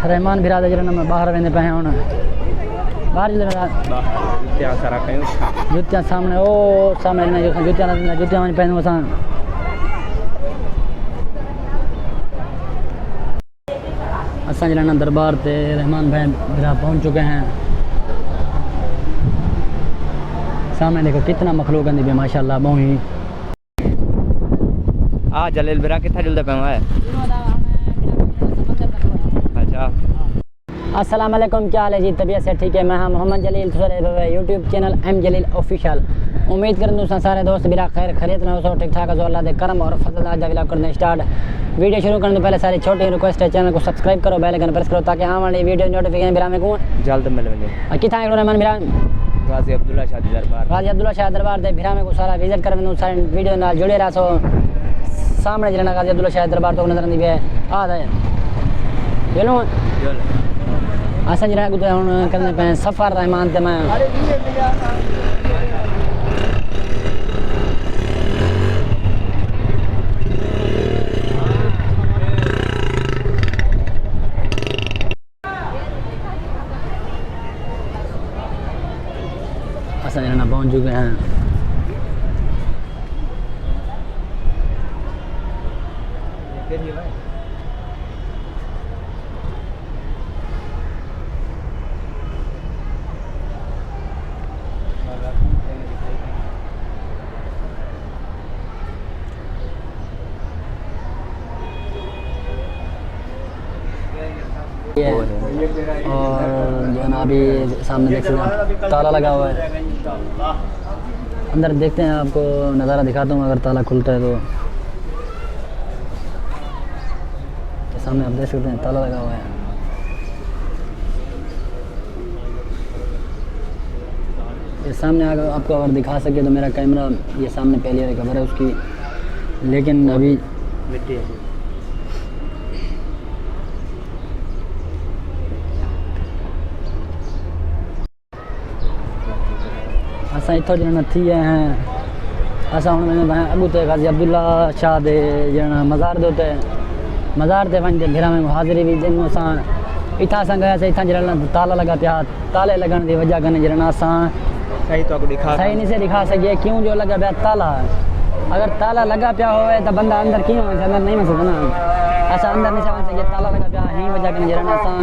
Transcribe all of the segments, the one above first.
रहमान बिरादर जरा मैं बाहर वेंदे पे हुन बाहर जुत्तियां सारा कयूं जुत्तियां सामने ओ सामने ना जुत्तियां वञ पवंदो असां असां जरा दरबार ते रहमान भाई बिरा पहुंच चुके हैं। सामने देखो कितना मखलूक अंदी भी माशाल्लाह बहु ही आ जलील बिरा किथा जुलदा पे है। अच्छा अस्सलाम वालेकुम, क्या हाल है जी? तबीयत से ठीक है? मैं हाँ मोहम्मद जलील यूट्यूब चैनल एम जलील ऑफिशियल। उम्मीद करूँ सारे दोस्त बिरा खैर खरीद ना हो ठीक ठाक हो अल्लाह दे करम और फजल आज व्लॉग करने स्टार्ट। वीडियो शुरू करने से पहले सारी छोटी रिक्वेस्ट है चैनल को सब्सक्राइब करो, बेल आइकन प्रेस करो ताकि आने वाली वीडियो नोटिफिकेशन बिरा में को जल्द मिल वने। किथा है रहमान बिरा गाजी अब्दुल्ला शाह दरबार दे बिरा में को सारा विजिट कर वनो सारे वीडियो नाल जुड़े रहो। सामने जरा गाजी अब्दुल्ला शाह दरबार तो नजर आंदी है आ है चलो असा जरा हुन करने पे सफ़र रहमान ते मैं असा जरा पहुंच चुके हैं। और जो ना अभी सामने देख सकते हैं ताला लगा हुआ है। अंदर देखते हैं, आपको नज़ारा दिखाता हूँ अगर ताला खुलता है तो सामने आप देख सकते हैं ताला लगा हुआ है। ये सामने अगर आपको अगर दिखा सके तो मेरा कैमरा ये सामने पहले वाली खबर है उसकी, लेकिन अभी असा इतों जना थी हैं। असा हम मैंने अगू ते गाजी अब्दुल्ला शाह दे जना मज़ार दे उते मज़ार ते वञ भिरा में हाज़िरी भी दिन असां इतना असां गया इतना जरा ताला लगा पिया। ताले लगन की वजह कने जरा असां सही नहीं से दिखा सके क्यों जो लगा पिया ताला। अगर ताला लगा पिया होवे तो बंदा अंदर क्यों अंदर नहीं वञ सकदा ना। असां अंदर नहीं वञ सके ताला लगा पिया ही वजह कने जरा असां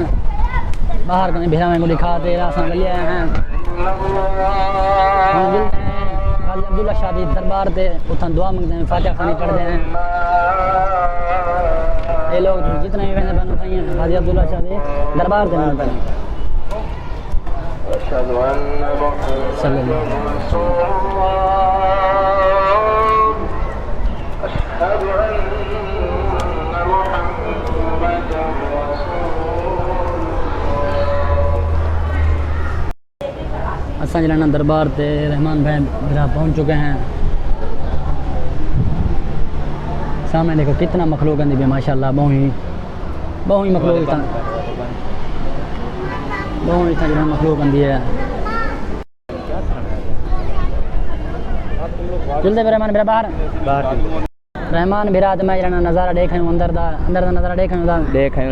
बाहर कने भिरा में को दिखाते असां गलिया हैं गाजी अब्दुल्ला शाह दरबार ते उतना दुआ मंगते हैं, फातिहा खानी पढ़ते हैं। ये लोग जितने भी मैंने बनो भाई गाजी अब्दुल्ला शाह दरबार ते मैंने पढ़े। असा जरा दरबार ते रहमान भाई बिरा पहुंच चुके हैं। सामने देखो कितना मखलूक अंदी भी माशाल्लाह बहु ही मखलूक जरा मखलूक अंदी है। चलते पे रहमान बिरा बाहर रहमान बिरा मैं जरा नज़ारा देख अंदर दा नज़ारा देख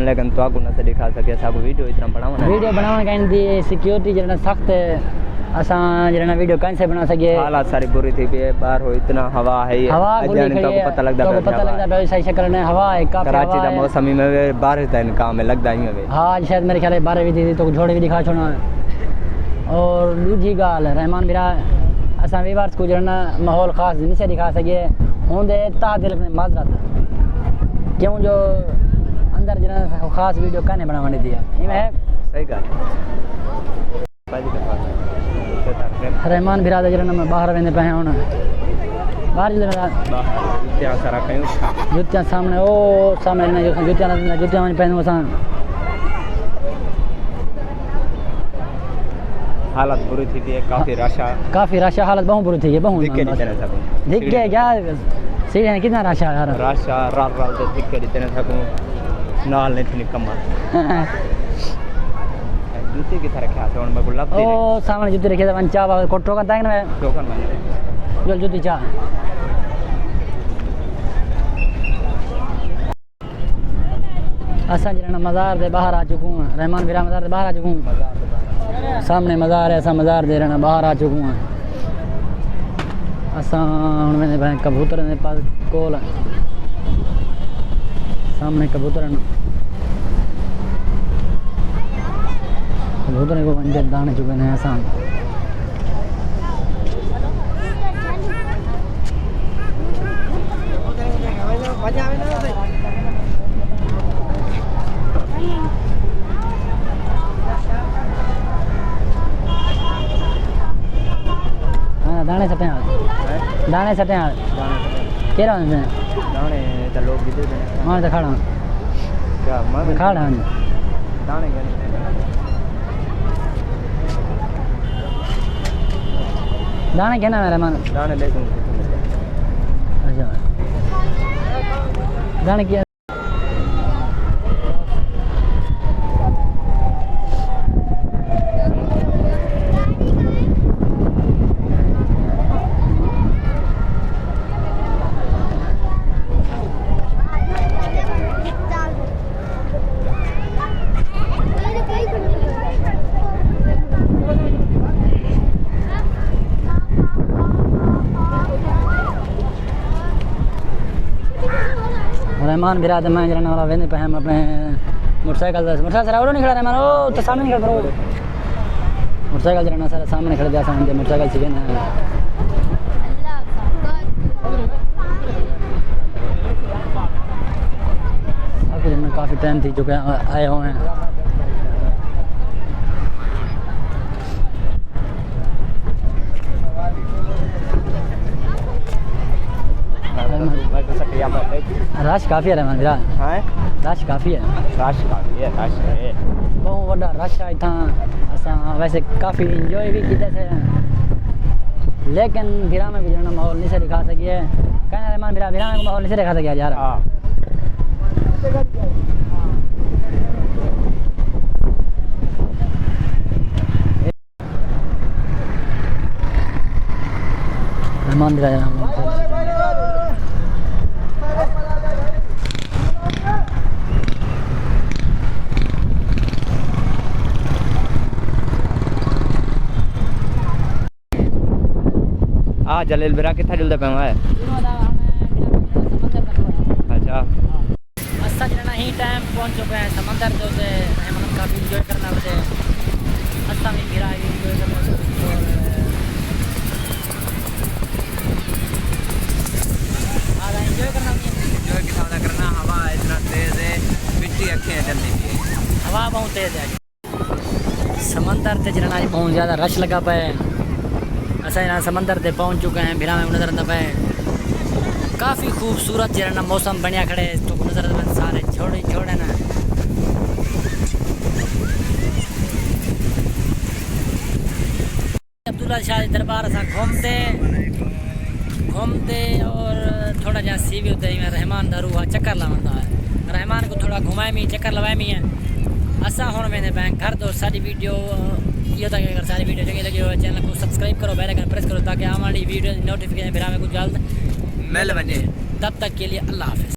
लेकिन तो आपको न दिखा सके सबको वीडियो इतना बनावन कहंदी सिक्योरिटी जरा सख्त असां जरा वीडियो कैसे बना सके। हालात सारी बुरी थी पे बाहर हो इतना हवा है तो पता लगदा है सही शक्ल ने हवा है काफी कराची दा मौसम में बारिश दा इनका में लगदा ही है। हां शायद मेरे ख्याल है 12 भी थी तो झोड़े भी दिखा छोड़ा। और दूसरी गाल रहमान बिरा असां वीवर्स को जरा माहौल खास नहीं से दिखा सके होंदे तादिल में माजरत क्यों जो अंदर जरा खास वीडियो कहने बनाने दिया है सही गाल रहमान बिरादर जरा मैं बाहर वेंदे पे हुन बाहर जुत्तियां सामने ओ सामने ना जुत्तियां वञ पवंदो असां हालत बुरी थी काफ़ी रश हालत बहुत बुरी थी बहुत दिख गए क्या सीढ़ी कितना रश है यार रात दिख के इतने सकूं नाल नहीं थी कमर जूते की तरह क्या से मैं को लब दे ओ सामने जूते रखे वन चा को टोकन था ना टोकन में जो जूती चा असा जरा मज़ार दे बाहर आ चुकूँ रहमान बिरा मज़ार दे बाहर आ चुकूँ सामने मज़ार है असा मज़ार दे रहना बाहर आ चुकूँ असा मैंने कबूतर ने पास कोल सामने कबूतर कबूतर को अंदर दाने चुके हैं असा दाने सटे दाने सटे केरा दाने तो लोग भी देते हैं हाँ तो खाड़ा क्या खाड़ा दाने दाने क्या ना मेरा मन दाने ले अच्छा दाने क्या रहमान बिराद मैं जरा वाला वेंदे पे हम अपने मोटरसाइकिल से और नहीं खड़ा रहमान ओ तो सामने नहीं खड़ा करो मोटरसाइकिल जरा सारा सामने खड़ा जा सामने मोटरसाइकिल से ना अभी हमने काफ़ी टाइम थी चुके आए हुए हैं रश काफ़ी है रहमान बिरा रश काफ़ी है बहुत बड़ा रश है इतना असा वैसे काफ़ी इंजॉय भी किया थे लेकिन बिरा में भी जो माहौल नहीं से दिखा सकिए कहना रहमान बिरा में माहौल नहीं से दिखा सकिए यार रहमान बिरा जलील बिरा कितना जुलता पे है अच्छा असा जना ही टाइम पहुंच चुके हैं समंदर जो से हम काफ़ी इंजॉय करना बचे असा भी बिरा इंजॉय करना इंजॉय करना हवा इतना तेज़ है मिट्टी अखें जल्दी हवा बहुत तेज़ है समंदर से जना बहुत ज़्यादा रश लगा पाए असा यहाँ समंदर से पहुँच चुके हैं बिरा में नज़र आते पे काफ़ी खूबसूरत जरा मौसम बढ़िया खड़े तो नज़र आते सारे छोड़े ना अब्दुल्ला शाह दरबार असा घूमते और थोड़ा जहाँ सी भी होते हैं रहमान दारू हुआ चक्कर लवाता है रहमान को थोड़ा घुमाए में चक्कर लगाए में है असा हूँ मैंने बैंक घर दो सारी वीडियो ये था कि अगर सारी वीडियो चंगी लगी हो चैनल को सब्सक्राइब करो बेल आइकन प्रेस करो ताकि हमारी वीडियो नोटिफिकेशन फिर हमें कुछ जल्द मिल बने तब तक के लिए अल्लाह हाफिज़।